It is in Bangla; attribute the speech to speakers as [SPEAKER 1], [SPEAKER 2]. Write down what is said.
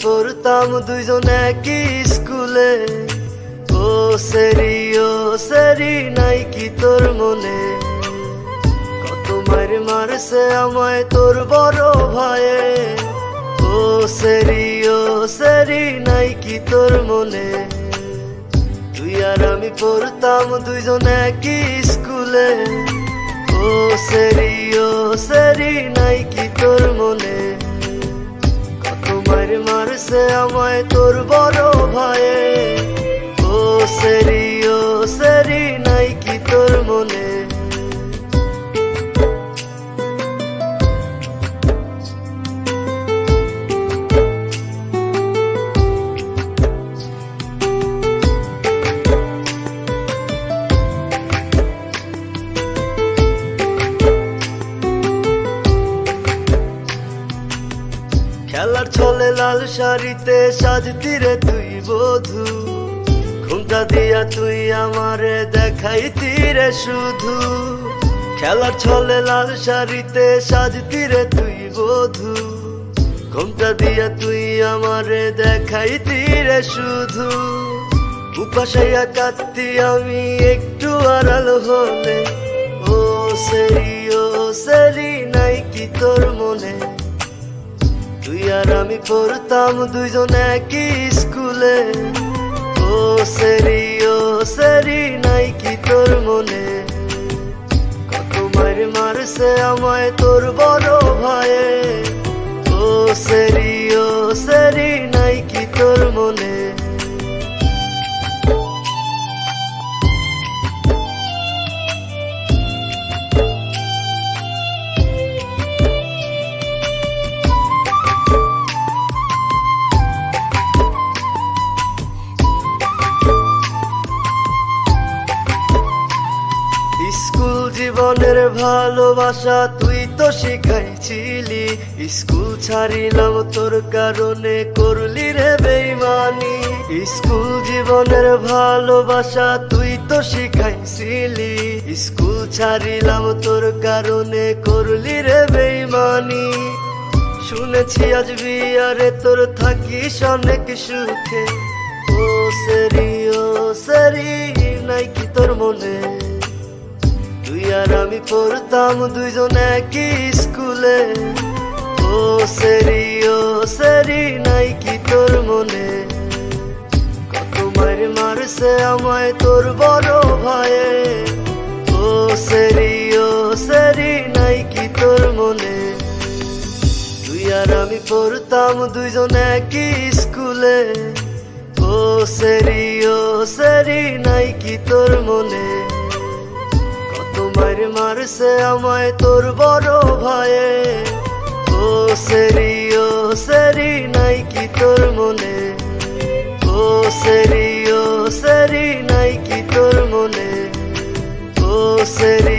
[SPEAKER 1] পড়তাম দুইজন একই স্কুলে। ও সেরি নাই কি তোর মনে? কত মার মারছে আমায় তোর বড় ভাইয়ে। ও সেরি নাই কি তোর মনে? তুই আর আমি পড়তাম দুইজন একই স্কুলে। ও সেরি নাই কি তোর মনে? কত মার মারছে আমায় তোর বড় ভাইয়ে। ও সেরি নাই কি তোর মনে? খেলার ছলে লাল শাড়িতে সাজতি রে তুই বধূ। ঘুমটা দিয়া তুই আমারে দেখাইতি রে শুধু। খেলার ছলে লাল শাড়িতে সাজতি রে তুই বধূ। ঘুমটা দিয়া তুই আমারে দেখাইতি রে শুধু। উপাসাইয়া কাঁদতি আমি একটু আড়াল হলে। ও সেরি নাই কি তোর মনে? তুই আর আমি পড়তাম দুইজন একই স্কুলে। ও সেরি নাই কি তোর মনে? কত মার মারছে আমায় তোর বড় ভাইয়ে। ও সেরি নাই কি তোর মনে? স্কুল জীবনের ভালোবাসা তুই তো শিখাইছিলি। স্কুল ছাড়িলাম তোর কারণে, করলি রে বেইমানি। স্কুল জীবনের ভালোবাসা তুই তো শিখাইছিলি। স্কুল ছাড়িলাম তোর কারণে, করলি রে বেইমানি। শুনেছি আজ বিয়ারে তোর থাকিস অনেক সুখে। ও সেরি নাই কি তোর মনে? তুই আর আমি পড়তাম দুইজন একই স্কুলে। ও সেরি নাই কি তোর মনে? কত মার মারছে আমায় তোর বড় ভাইয়ে। ও সেরি নাই কি তোর মনে? তুই আর আমি পড়তাম দুইজন একই স্কুলে। ও সেরি নাই কি তোর মনে? মার মারছে আমায় তোর বড় ভাইয়ে। ও সেরি নাই কি তোর মনে? ও সেরি নাই কি তোর মনে? ও সেরি